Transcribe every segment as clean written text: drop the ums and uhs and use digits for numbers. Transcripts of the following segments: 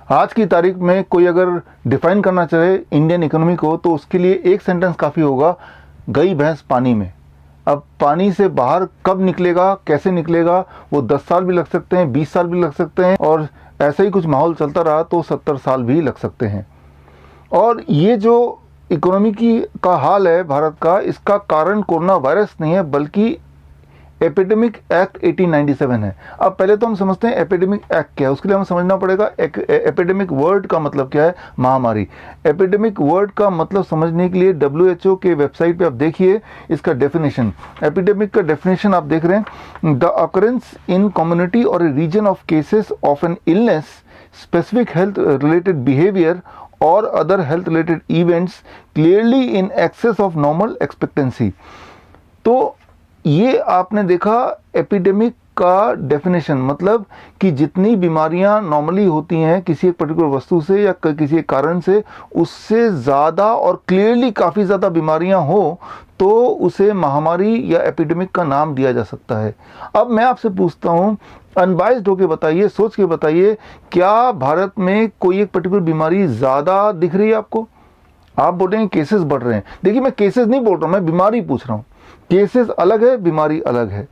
आज की तारीख में कोई अगर डिफाइन करना चाहे इंडियन इकोनॉमी को तो उसके लिए एक सेंटेंस काफ़ी होगा, गई भैंस पानी में। अब पानी से बाहर कब निकलेगा, कैसे निकलेगा, वो 10 साल भी लग सकते हैं, 20 साल भी लग सकते हैं, और ऐसा ही कुछ माहौल चलता रहा तो 70 साल भी लग सकते हैं। और ये जो इकोनॉमी का हाल है भारत का, इसका कारण कोरोना वायरस नहीं है बल्कि एपिडेमिक एक्ट 1897 है। अब पहले तो हम समझते हैं एपिडेमिक एक्ट क्या है, उसके लिए हमें समझना पड़ेगा एपिडेमिक वर्ड का मतलब क्या है, महामारी। एपिडेमिक वर्ड का मतलब समझने के लिए WHO के वेबसाइट पे आप देखिए इसका डेफिनेशन। एपिडेमिक का डेफिनेशन आप देख रहे हैं, द अकरेंस इन कम्युनिटी और a region of cases of an illness, specific health related behaviour और other health related events clearly in excess of normal expectancy. तो ये आपने देखा एपिडेमिक का डेफिनेशन, मतलब कि जितनी बीमारियां नॉर्मली होती हैं किसी एक पर्टिकुलर वस्तु से या किसी एक कारण से, उससे ज़्यादा और क्लियरली काफ़ी ज़्यादा बीमारियां हो तो उसे महामारी या एपिडेमिक का नाम दिया जा सकता है। अब मैं आपसे पूछता हूँ, अनबाइज्ड होकर बताइए, सोच के बताइए, क्या भारत में कोई एक पर्टिकुलर बीमारी ज़्यादा दिख रही है आपको? आप बोलेंगे केसेस बढ़ रहे हैं। देखिए, मैं केसेस नहीं बोल रहा हूँ, मैं बीमारी पूछ रहा हूँ। केसेस अलग है, बीमारी अलग है।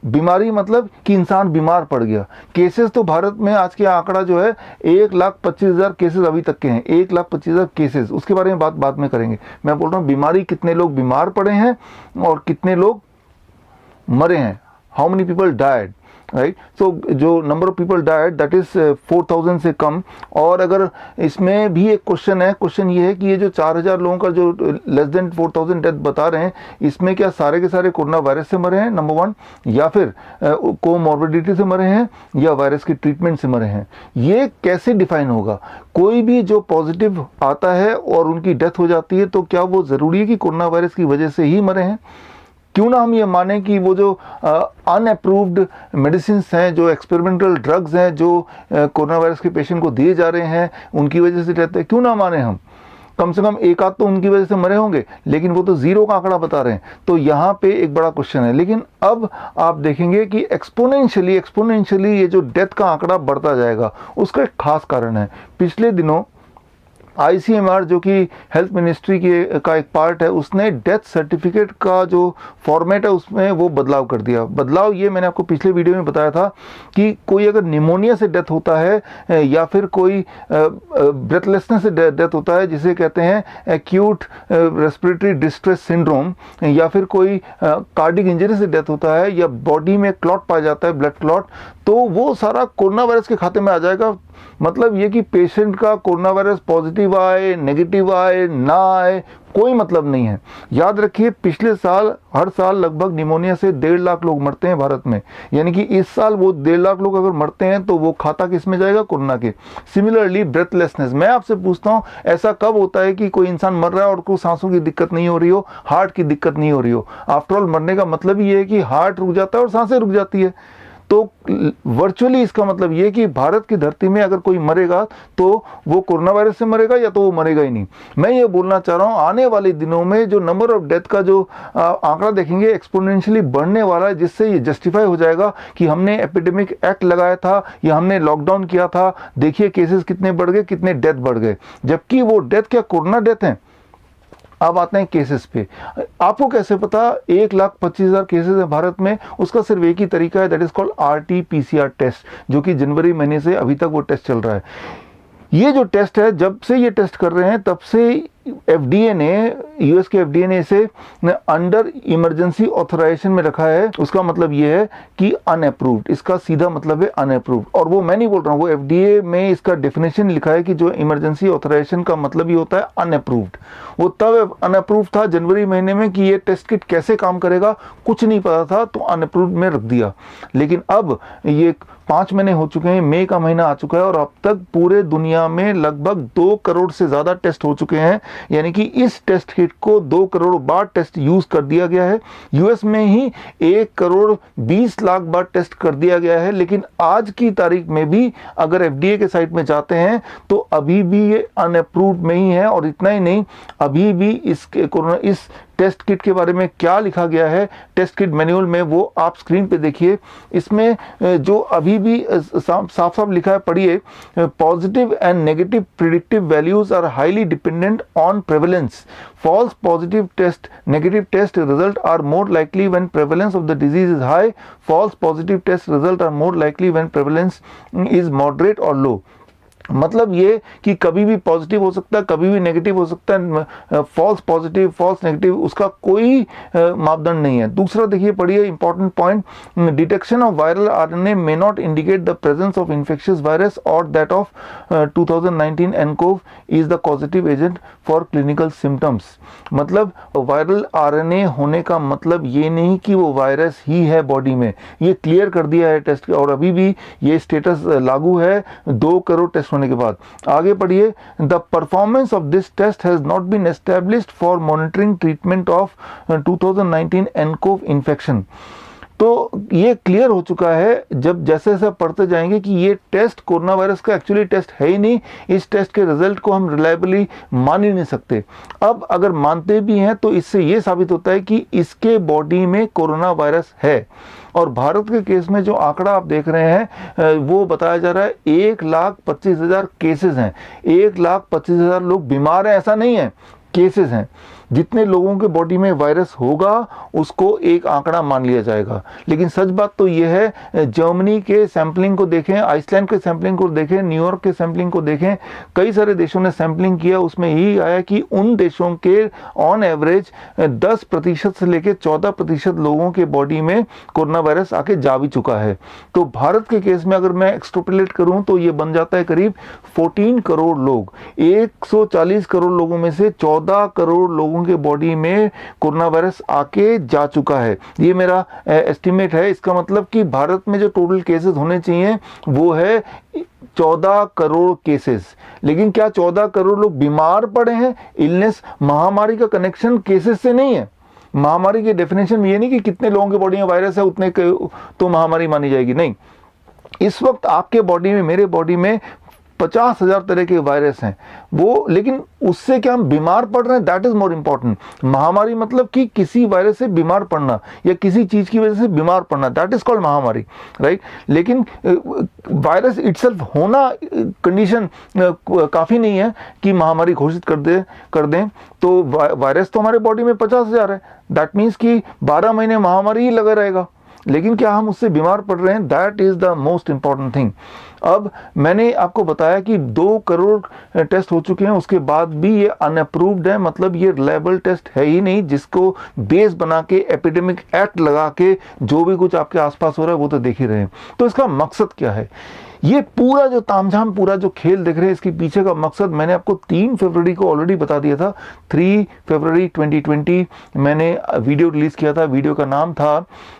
बीमारी मतलब कि इंसान बीमार पड़ गया। केसेस तो भारत में आज के आंकड़ा जो है 1,25,000 केसेस अभी तक के हैं, 1,25,000 केसेस, उसके बारे में बात में करेंगे। मैं बोल रहा हूँ बीमारी, कितने लोग बीमार पड़े हैं और कितने लोग मरे हैं, how many people died, right. So जो number of people died that is 4,000 से कम। और अगर इसमें भी एक क्वेश्चन है, क्वेश्चन ये है कि ये जो 4,000 लोगों का जो लेस देन 4,000 डेथ बता रहे हैं, इसमें क्या सारे के सारे कोरोना वायरस से मरे हैं, नंबर 1, या फिर कोमॉर्बिडिटी से मरे हैं या वायरस के ट्रीटमेंट से मरे हैं? ये कैसे डिफाइन होगा? कोई भी जो पॉजिटिव आता है और उनकी डेथ हो जाती है तो क्या वो ज़रूरी है कि कोरोना वायरस की वजह से ही मरे हैं? क्यों ना हम ये माने कि वो जो अनअप्रूव्ड मेडिसिन हैं, जो एक्सपेरिमेंटल ड्रग्स हैं, जो कोरोना वायरस के पेशेंट को दिए जा रहे हैं, उनकी वजह से रहते हैं, क्यों ना माने हम? कम से कम एक आध तो उनकी वजह से मरे होंगे, लेकिन वो तो जीरो का आंकड़ा बता रहे हैं। तो यहाँ पे एक बड़ा क्वेश्चन है। लेकिन अब आप देखेंगे कि एक्सपोनेंशियली ये जो डेथ का आंकड़ा बढ़ता जाएगा, उसका एक खास कारण है। पिछले दिनों ICMR जो कि हेल्थ मिनिस्ट्री का एक पार्ट है, उसने डेथ सर्टिफिकेट का जो फॉर्मेट है उसमें वो बदलाव कर दिया। बदलाव ये मैंने आपको पिछले वीडियो में बताया था कि कोई अगर निमोनिया से डेथ होता है या फिर कोई ब्रेथलेसनेस से डेथ होता है, जिसे कहते हैं एक्यूट रेस्पिरेटरी डिस्ट्रेस सिंड्रोम, या फिर कोई कार्डिक इंजरी से डेथ होता है, या बॉडी में क्लॉट पाया जाता है, ब्लड क्लॉट, तो वो सारा कोरोना वायरस के खाते में आ जाएगा। मतलब ये कि पेशेंट का कोरोना वायरस पॉजिटिव आए, नेगेटिव आए, ना आए, कोई मतलब नहीं है। याद रखिए, पिछले साल हर साल लगभग निमोनिया से 1.5 लाख लोग मरते हैं भारत में, यानी कि इस साल वो 1.5 लाख लोग अगर मरते हैं तो वो खाता किस में जाएगा? कोरोना के। सिमिलरली ब्रेथलेसनेस, मैं आपसे पूछता हूँ, ऐसा कब होता है कि कोई इंसान मर रहा है और उसको सांसों की दिक्कत नहीं हो रही हो, हार्ट की दिक्कत नहीं हो रही हो? आफ्टर ऑल मरने का मतलब ये है कि हार्ट रुक जाता है और सांसें रुक जाती है। तो वर्चुअली इसका मतलब ये कि भारत की धरती में अगर कोई मरेगा तो वो कोरोना वायरस से मरेगा या तो वो मरेगा ही नहीं। मैं ये बोलना चाह रहा हूँ, आने वाले दिनों में जो नंबर ऑफ डेथ का जो आंकड़ा देखेंगे एक्सपोनेंशियली बढ़ने वाला है, जिससे ये जस्टिफाई हो जाएगा कि हमने एपिडेमिक एक्ट लगाया था या हमने लॉकडाउन किया था, देखिए केसेस कितने बढ़ गए, कितने डेथ बढ़ गए। जबकि वो डेथ क्या कोरोना डेथ है? अब आते हैं केसेस पे। आपको कैसे पता 1,25,000 केसेस है भारत में? उसका सिर्फ एक ही तरीका है, that is called RT-PCR test, जो कि जनवरी महीने से अभी तक वो टेस्ट चल रहा है। ये जो टेस्ट है, जब से ये टेस्ट कर रहे हैं तब से FDA ने, US के FDA ने इसे अंडर इमरजेंसी ऑथराइजेशन में रखा है। उसका मतलब ये है कि अनअप्रूव्ड, इसका सीधा मतलब है अनअप्रूव्ड। और वो मैं नहीं बोल रहा हूँ, वो FDA में इसका डेफिनेशन लिखा है कि जो इमरजेंसी ऑथराइजेशन का मतलब ये होता है अनअप्रूव्ड। वो तब अनअप्रूव्ड था जनवरी महीने में कि ये टेस्ट किट कैसे काम करेगा कुछ नहीं पता था, तो अनअप्रूव्ड में रख दिया। लेकिन अब ये 5 महीने हो चुके हैं, मई का महीना आ चुका है और अब तक पूरे दुनिया में लगभग 2 करोड़ से ज़्यादा टेस्ट हो चुके हैं, यानी कि इस टेस्ट किट को 2 करोड़ बार टेस्ट यूज कर दिया गया है। US में ही 1 करोड़ 20 लाख बार टेस्ट कर दिया गया है। लेकिन आज की तारीख में भी अगर FDA के साइट में जाते हैं तो अभी भी ये अनअप्रूव्ड में ही है। और इतना ही नहीं, अभी भी इस टेस्ट किट के बारे में क्या लिखा गया है टेस्ट किट मैनुअल में, वो आप स्क्रीन पे देखिए। इसमें जो अभी भी साफ साफ लिखा है, पढ़िए। Positive and negative predictive values are highly dependent on prevalence. False positive test negative test result are more likely when prevalence of the disease is high. False positive test result are more likely when prevalence is moderate और low. मतलब ये कि कभी भी positive हो सकता है, कभी भी नेगेटिव हो सकता है। फॉल्स पॉजिटिव फॉल्स नेगेटिव उसका कोई मापदंड नहीं है। दूसरा देखिए, पढ़िए important point, detection of viral RNA may not indicate the presence of infectious virus और that of 2019 nCoV is the causative agent for clinical symptoms. मतलब वायरल आरएनए होने का मतलब ये नहीं कि वो वायरस ही है बॉडी में, ये क्लियर कर दिया है टेस्ट, और अभी भी ये स्टेटस लागू है 2 करोड़ टेस्ट होने के बाद। आगे पढ़िए, the performance of this test has not been established for monitoring treatment of 2019 nCoV infection. तो ये क्लियर हो चुका है जब जैसे जैसे पढ़ते जाएंगे कि ये टेस्ट कोरोना वायरस का एक्चुअली टेस्ट है ही नहीं, इस टेस्ट के रिजल्ट को हम रिलायबली मान ही नहीं सकते। अब अगर मानते भी हैं तो इससे ये साबित होता है कि इसके बॉडी में कोरोना वायरस है। और भारत के केस में जो आंकड़ा आप देख रहे हैं वो बताया जा रहा है 1,25,000 केसेस हैं, 1,25,000 लोग बीमार हैं, ऐसा नहीं है, केसेस हैं। जितने लोगों के बॉडी में वायरस होगा उसको एक आंकड़ा मान लिया जाएगा। लेकिन सच बात तो यह है, जर्मनी के सैंपलिंग को देखें, आइसलैंड के सैंपलिंग को देखें, न्यूयॉर्क के सैंपलिंग को देखें, कई सारे देशों ने सैंपलिंग किया, उसमें यही आया कि उन देशों के ऑन एवरेज 10% से लेकर 14% लोगों के बॉडी में कोरोना वायरस आके जा भी चुका है। तो भारत के केस में अगर मैं एक्सट्रोपोलेट करूं तो ये बन जाता है करीब 14 करोड़ लोग। 140 करोड़ लोगों में से 14 करोड़ लोगों के बॉडी में कोरोना वायरस आके जा चुका है। ये मेरा एस्टिमेट है। इसका मतलब कि भारत में जो टोटल केसेस होने चाहिए वो है 14 करोड़ केसेस। लेकिन क्या 14 करोड़ लोग बीमार पड़े हैं? इलनेस महामारी का कनेक्शन केसेस से नहीं है। महामारी की डेफिनेशन ये नहीं कि कितने लोगों के बॉडी में वायरस है उतने तो महामारी मानी जाएगी, नहीं। इस वक्त आपके बॉडी में, मेरे बॉडी में 50,000 तरह के वायरस हैं वो, लेकिन उससे क्या हम बीमार पड़ रहे हैं, दैट इज मोर इंपॉर्टेंट। महामारी मतलब कि किसी वायरस से बीमार पड़ना या किसी चीज की वजह से बीमार पड़ना, दैट इज कॉल्ड महामारी, राइट। लेकिन वायरस इटसेल्फ होना कंडीशन काफी नहीं है कि महामारी घोषित कर दें। तो वायरस तो हमारे बॉडी में 50,000 है, दैट मीन्स कि 12 महीने महामारी ही लगा रहेगा। लेकिन क्या हम उससे बीमार पड़ रहे हैं, that is the most important thing. अब मैंने आपको बताया कि 2 करोड़ टेस्ट हो चुके हैं, उसके बाद भी ये अनअप्रूव्ड है, मतलब ये रिलायबल टेस्ट है ही नहीं जिसको बेस बना के एपिडेमिक एक्ट लगा के जो भी कुछ आपके आसपास हो रहा है वो तो देख ही रहे हैं। तो इसका मकसद क्या है? ये पूरा जो तामझाम, पूरा जो खेल देख रहे हैं, इसके पीछे का मकसद मैंने आपको 3 फरवरी को ऑलरेडी बता दिया था। 3 फरवरी 2020 मैंने वीडियो रिलीज किया था। वीडियो का नाम था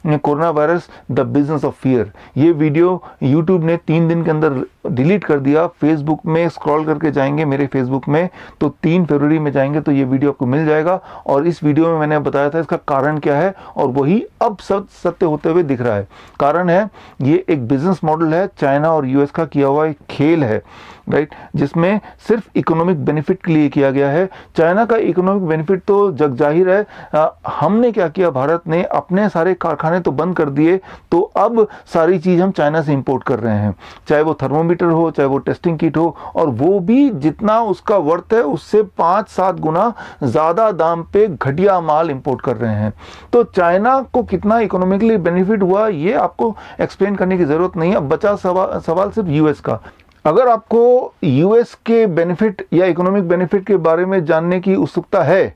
corona virus the business of fear. ये वीडियो यूट्यूब ने 3 दिन के अंदर डिलीट कर दिया। फेसबुक में स्क्रॉल करके जाएंगे मेरे फेसबुक में तो 3 फरवरी में जाएंगे तो ये वीडियो आपको मिल जाएगा। और इस वीडियो में मैंने बताया था इसका कारण क्या है, और वही अब सत्य होते हुए दिख रहा है। कारण है ये एक बिजनेस मॉडल है, चाइना और यूएस का किया हुआ एक खेल है, राइट, जिसमें सिर्फ इकोनॉमिक बेनिफिट के लिए किया गया है। चाइना का इकोनॉमिक बेनिफिट तो जग जाहिर है। हमने क्या किया, भारत ने अपने सारे कारखाने तो बंद कर दिए, तो अब सारी चीज हम चाइना से इंपोर्ट कर रहे हैं, चाहे वो थर्मोमीटर हो, चाहे वो टेस्टिंग किट हो, और वो भी जितना उसका वर्थ है उससे 5-7 गुना ज्यादा दाम पे घटिया माल इंपोर्ट कर रहे हैं। तो चाइना को कितना इकोनॉमिकली बेनिफिट हुआ ये आपको एक्सप्लेन करने की जरूरत नहीं है। अब बचा सवाल सिर्फ यूएस का। अगर आपको यूएस के बेनिफिट या इकोनॉमिक बेनिफिट के बारे में जानने की उत्सुकता है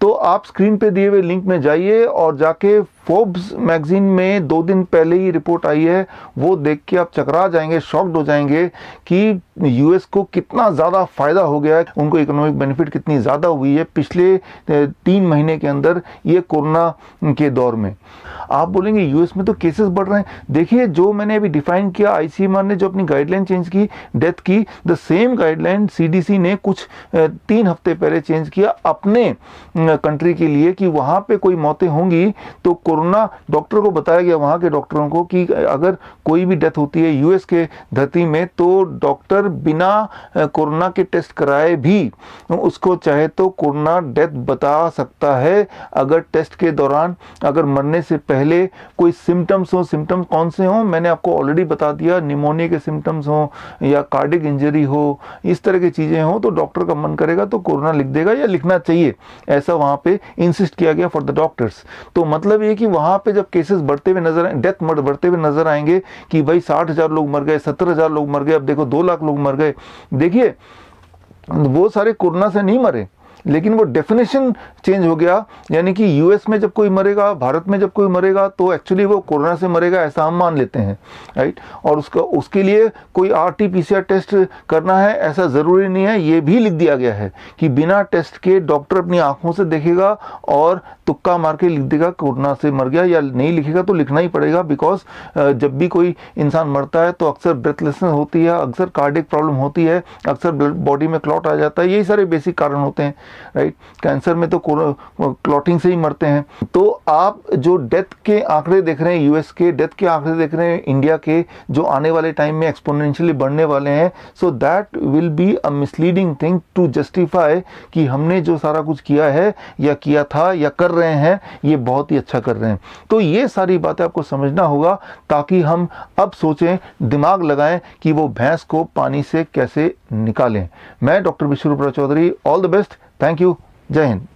तो आप स्क्रीन पे दिए हुए लिंक में जाइए और जाके फोर्ब्स मैगजीन में 2 दिन पहले ही रिपोर्ट आई है, वो देख के आप चकरा जाएंगे, शॉक्ड हो जाएंगे कि यूएस को कितना ज़्यादा फ़ायदा हो गया है, उनको इकोनॉमिक बेनिफिट कितनी ज़्यादा हुई है पिछले 3 महीने के अंदर ये कोरोना के दौर में। आप बोलेंगे यूएस में तो केसेस बढ़ रहे हैं। देखिए जो मैंने अभी डिफाइन किया, आईसीएमआर ने जो अपनी गाइडलाइन चेंज की डेथ की, द सेम गाइडलाइन सीडीसी ने कुछ 3 हफ्ते पहले चेंज किया अपने कंट्री के लिए कि वहाँ पे कोई मौतें होंगी तो कोरोना डॉक्टर को बताया गया, वहाँ के डॉक्टरों को, कि अगर कोई भी डेथ होती है यूएस के धरती में तो डॉक्टर बिना कोरोना के टेस्ट कराए भी उसको चाहे तो कोरोना डेथ बता सकता है, अगर टेस्ट के दौरान अगर मरने से पहले कोई सिम्टम्स हो। सिम्टम्स कौन से हों मैंने आपको ऑलरेडी बता दिया, निमोनिया के सिम्टम्स हों या कार्डिक इंजरी हो, इस तरह की चीज़ें हों तो डॉक्टर का मन करेगा तो कोरोना लिख देगा या लिखना चाहिए, ऐसा वहाँ पे इंसिस्ट किया गया फॉर द डॉक्टर्स। तो मतलब ये कि वहाँ पे जब केसेस बढ़ते हुए नजर, डेथ बढ़ते हुए नजर आएंगे कि भाई 60,000 लोग मर गए, 70,000 लोग मर गए, अब देखो 2 लाख लोग मर गए, देखिए वो सारे कोरोना से नहीं मरे, लेकिन वो डेफिनेशन चेंज हो गया। यानी कि यूएस में जब कोई मरेगा, भारत में जब कोई मरेगा तो एक्चुअली वो कोरोना से मरेगा ऐसा हम मान लेते हैं, राइट। और उसके लिए कोई आरटी-पीसीआर टेस्ट करना है ऐसा ज़रूरी नहीं है, ये भी लिख दिया गया है कि बिना टेस्ट के डॉक्टर अपनी आंखों से देखेगा और तुक्का मार के लिख देगा कोरोना से मर गया, या नहीं लिखेगा तो लिखना ही पड़ेगा। बिकॉज जब भी कोई इंसान मरता है तो अक्सर ब्रेथलेसनेस होती है, अक्सर कार्डिक प्रॉब्लम होती है, अक्सर बॉडी में क्लॉट आ जाता है, यही सारे बेसिक कारण होते हैं, राइट। कैंसर में तो क्लॉटिंग से ही मरते हैं। तो आप जो डेथ के आंकड़े देख रहे हैं, यूएस के डेथ के आंकड़े देख रहे हैं, इंडिया के जो आने वाले टाइम में एक्सपोनेंशियली बढ़ने वाले हैं, so that will be a misleading thing to justify कि हमने जो सारा कुछ किया है या किया था या कर रहे हैं ये बहुत ही अच्छा कर रहे हैं। तो ये सारी बातें आपको समझना होगा ताकि हम अब सोचें, दिमाग लगाएं कि वो भैंस को पानी से कैसे निकालें। मैं doctor Biswaroop Chowdhury, all the best, thank you, जय हिंद।